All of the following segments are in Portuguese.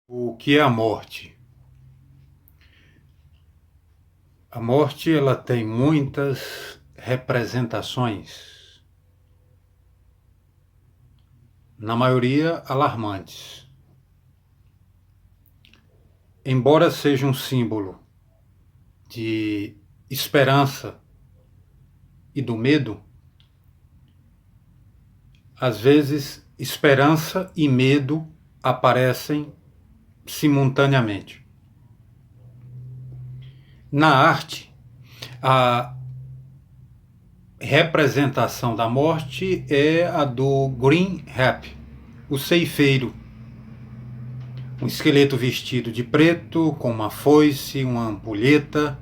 O que é a morte? A morte, ela tem muitas representações, na maioria alarmantes. Embora seja um símbolo de esperança e do medo, às vezes esperança e medo aparecem simultaneamente. Na arte, a representação da morte é a do Green Rap, o ceifeiro. Um esqueleto vestido de preto, com uma foice, uma ampulheta,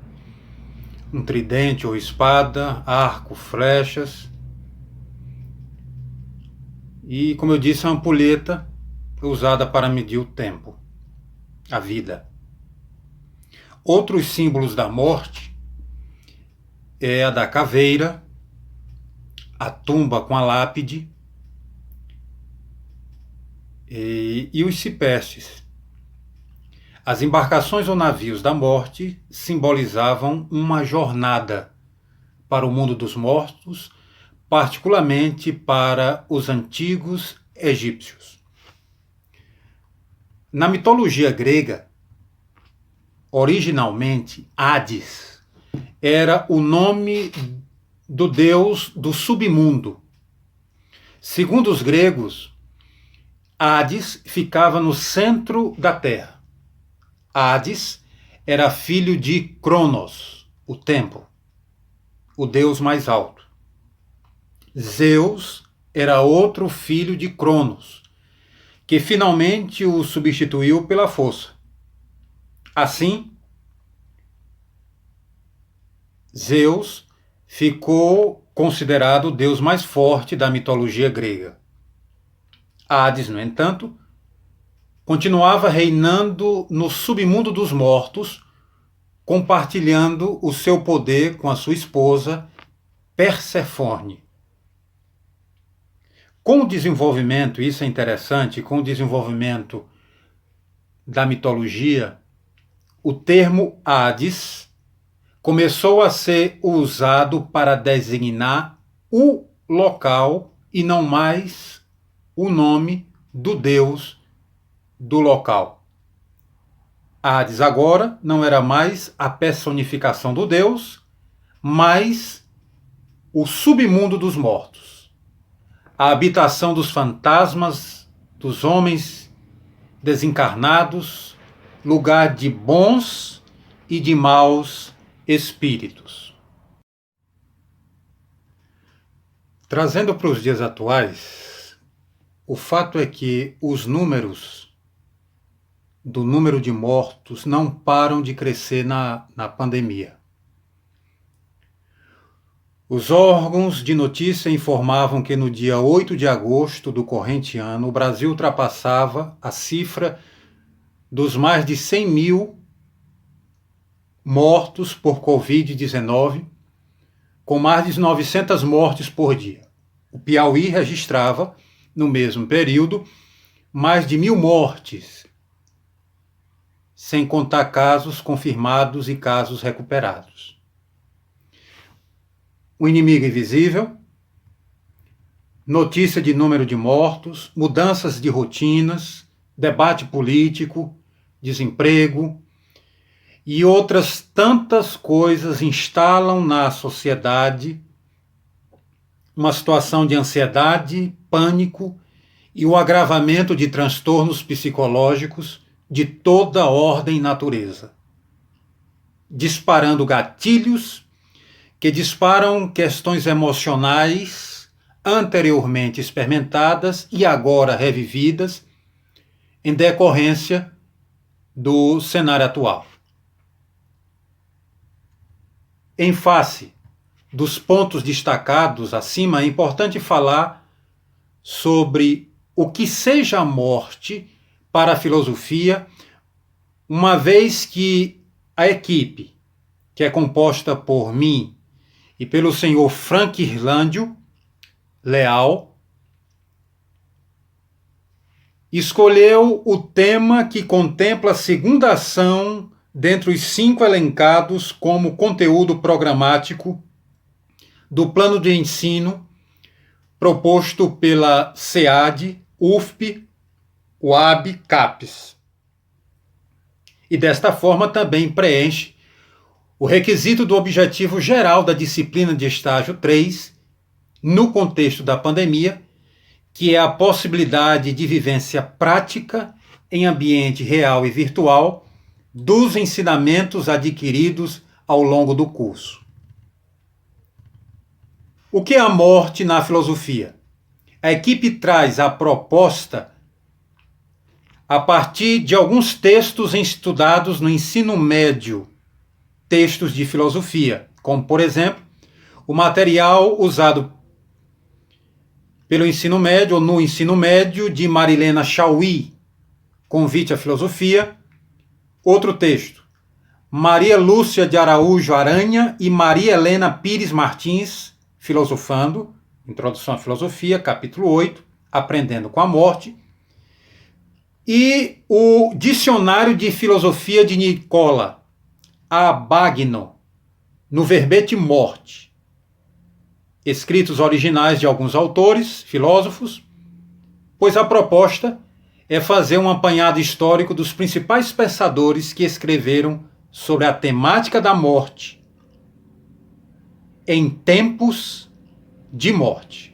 um tridente ou espada, arco, flechas. E, como eu disse, a ampulheta usada para medir o tempo, a vida. Outros símbolos da morte é a da caveira, a tumba com a lápide e os ciprestes. As embarcações ou navios da morte simbolizavam uma jornada para o mundo dos mortos, particularmente para os antigos egípcios. Na mitologia grega, originalmente, Hades era o nome do deus do submundo. Segundo os gregos, Hades ficava no centro da terra. Hades era filho de Cronos, o tempo, o deus mais alto. Zeus era outro filho de Cronos, que finalmente o substituiu pela força. Assim, Zeus ficou considerado o deus mais forte da mitologia grega. Hades, no entanto, continuava reinando no submundo dos mortos, compartilhando o seu poder com a sua esposa, Perséfone. Com o desenvolvimento, isso é interessante, com o desenvolvimento da mitologia, o termo Hades começou a ser usado para designar o local e não mais o nome do deus do local. Hades agora não era mais a personificação do deus, mas o submundo dos mortos, a habitação dos fantasmas, dos homens desencarnados, lugar de bons e de maus espíritos. Trazendo para os dias atuais, o fato é que os números do número de mortos não param de crescer na pandemia. Os órgãos de notícia informavam que no dia 8 de agosto do corrente ano, o Brasil ultrapassava a cifra dos mais de 100 mil mortos por Covid-19, com mais de 900 mortes por dia. O Piauí registrava, no mesmo período, mais de 1.000 mortes, sem contar casos confirmados e casos recuperados. O inimigo invisível, notícia de número de mortos, mudanças de rotinas, debate político, desemprego e outras tantas coisas instalam na sociedade uma situação de ansiedade, pânico e o agravamento de transtornos psicológicos de toda ordem e natureza, disparando gatilhos que disparam questões emocionais anteriormente experimentadas e agora revividas em decorrência do cenário atual. Em face dos pontos destacados acima, é importante falar sobre o que seja a morte para a filosofia, uma vez que a equipe, que é composta por mim e pelo senhor Frank Irlândio Leal, escolheu o tema que contempla a segunda ação dentre os 5 elencados como conteúdo programático do plano de ensino proposto pela SEAD, UFP, UAB, CAPES. E desta forma também preenche o requisito do objetivo geral da disciplina de estágio 3, no contexto da pandemia, que é a possibilidade de vivência prática em ambiente real e virtual dos ensinamentos adquiridos ao longo do curso. O que é a morte na filosofia? A equipe traz a proposta a partir de alguns textos estudados no ensino médio, textos de filosofia, como, por exemplo, o material usado pelo ensino médio ou no ensino médio de Marilena Chauí, Convite à Filosofia. Outro texto, Maria Lúcia de Araújo Aranha e Maria Helena Pires Martins, Filosofando, Introdução à Filosofia, capítulo 8, Aprendendo com a Morte. E o Dicionário de Filosofia de Nicola Abagno, no verbete morte. Escritos originais de alguns autores, filósofos, pois a proposta é fazer um apanhado histórico dos principais pensadores que escreveram sobre a temática da morte em tempos de morte.